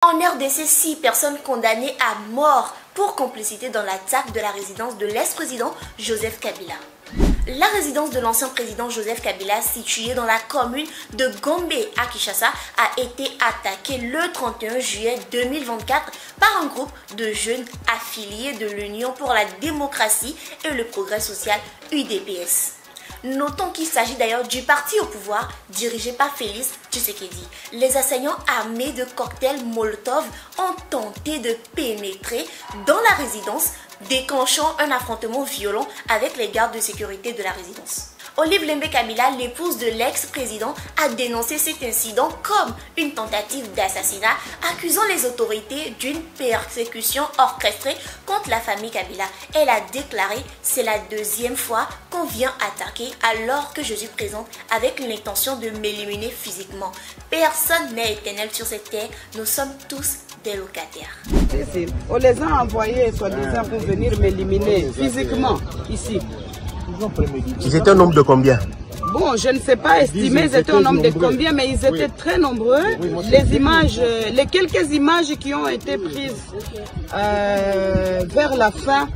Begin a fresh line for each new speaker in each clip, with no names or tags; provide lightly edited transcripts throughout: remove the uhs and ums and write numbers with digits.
En RDC, 6 personnes condamnées à mort pour complicité dans l'attaque de la résidence de l'ex-président Joseph Kabila. La résidence de l'ancien président Joseph Kabila, située dans la commune de Gombe à Kinshasa, a été attaquée le 31 juillet 2024 par un groupe de jeunes affiliés de l'Union pour la démocratie et le progrès social UDPS. Notons qu'il s'agit d'ailleurs du parti au pouvoir dirigé par Félix Tshisekedi. Les assaillants armés de cocktails Molotov ont tenté de pénétrer dans la résidence, déclenchant un affrontement violent avec les gardes de sécurité de la résidence. Olive Lembe Kabila, l'épouse de l'ex-président, a dénoncé cet incident comme une tentative d'assassinat, accusant les autorités d'une persécution orchestrée contre la famille Kabila. Elle a déclaré « C'est la deuxième fois qu'on vient attaquer alors que je suis présente avec l'intention de m'éliminer physiquement. Personne n'est éternel sur cette terre, nous sommes tous des locataires. »
On les a envoyés soi-disant pour venir m'éliminer physiquement ici.
Ils étaient un nombre de combien?
Bon, je ne sais pas estimer ils étaient un nombre de combien, mais ils étaient très nombreux. Les images, les quelques images qui ont été prises vers la fin,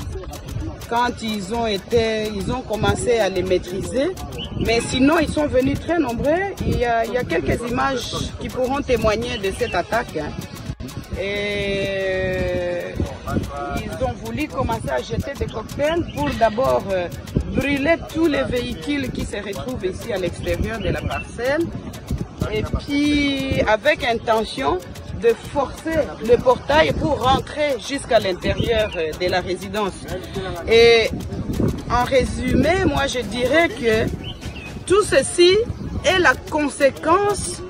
quand ils ont commencé à les maîtriser. Mais sinon, ils sont venus très nombreux. Il y a quelques images qui pourront témoigner de cette attaque. Et ils ont voulu commencer à jeter des cocktails pour d'abord brûler tous les véhicules qui se retrouvent ici à l'extérieur de la parcelle. Et puis avec intention de forcer le portail pour rentrer jusqu'à l'intérieur de la résidence. Et en résumé, moi je dirais que tout ceci est la conséquence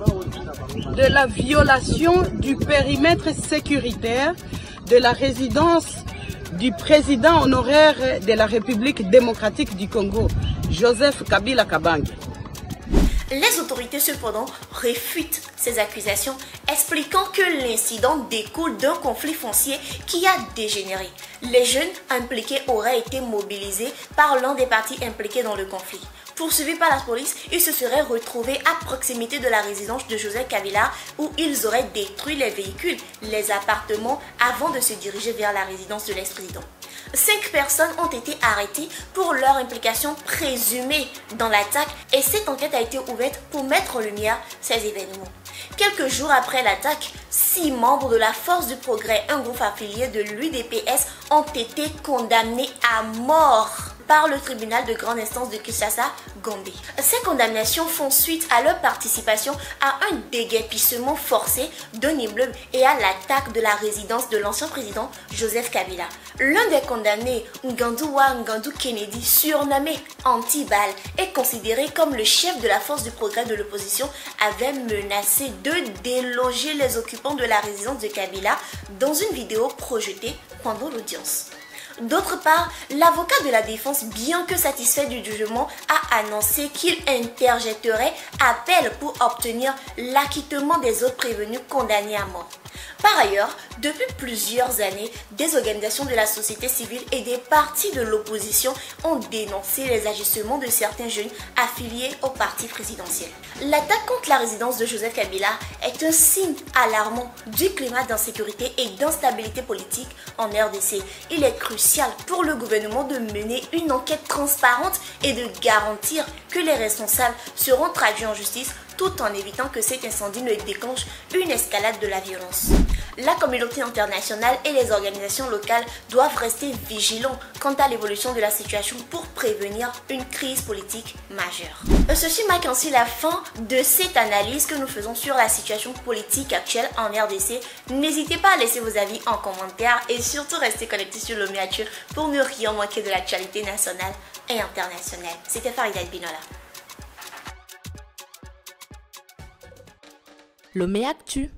de la violation du périmètre sécuritaire de la résidence du président honoraire de la République démocratique du Congo, Joseph Kabila Kabange.
Les autorités cependant réfutent ces accusations, expliquant que l'incident découle d'un conflit foncier qui a dégénéré. Les jeunes impliqués auraient été mobilisés par l'un des partis impliqués dans le conflit. Poursuivis par la police, ils se seraient retrouvés à proximité de la résidence de Joseph Kabila où ils auraient détruit les véhicules, les appartements avant de se diriger vers la résidence de l'ex-président. 5 personnes ont été arrêtées pour leur implication présumée dans l'attaque et cette enquête a été ouverte pour mettre en lumière ces événements. Quelques jours après l'attaque, 6 membres de la Force du Progrès, un groupe affilié de l'UDPS, ont été condamnés à mort par le tribunal de grande instance de Kinshasa, Gombe. Ces condamnations font suite à leur participation à un déguerpissement forcé d'un immeuble et à l'attaque de la résidence de l'ancien président Joseph Kabila. L'un des condamnés, Ngandouwa Ngandou Kennedy, surnommé Anti-Balle, est considéré comme le chef de la force du progrès de l'opposition, avait menacé de déloger les occupants de la résidence de Kabila dans une vidéo projetée pendant l'audience. D'autre part, l'avocat de la défense, bien que satisfait du jugement, a annoncé qu'il interjetterait appel pour obtenir l'acquittement des autres prévenus condamnés à mort. Par ailleurs, depuis plusieurs années, des organisations de la société civile et des partis de l'opposition ont dénoncé les agissements de certains jeunes affiliés au parti présidentiel. L'attaque contre la résidence de Joseph Kabila est un signe alarmant du climat d'insécurité et d'instabilité politique en RDC. Il est crucial pour le gouvernement de mener une enquête transparente et de garantir que les responsables seront traduits en justice tout en évitant que cet incendie ne déclenche une escalade de la violence. La communauté internationale et les organisations locales doivent rester vigilants quant à l'évolution de la situation pour prévenir une crise politique majeure. Ceci marque ainsi la fin de cette analyse que nous faisons sur la situation politique actuelle en RDC. N'hésitez pas à laisser vos avis en commentaire et surtout restez connectés sur Loméactu pour ne rien manquer de l'actualité nationale et internationale. C'était Farida Binola.
Loméactu.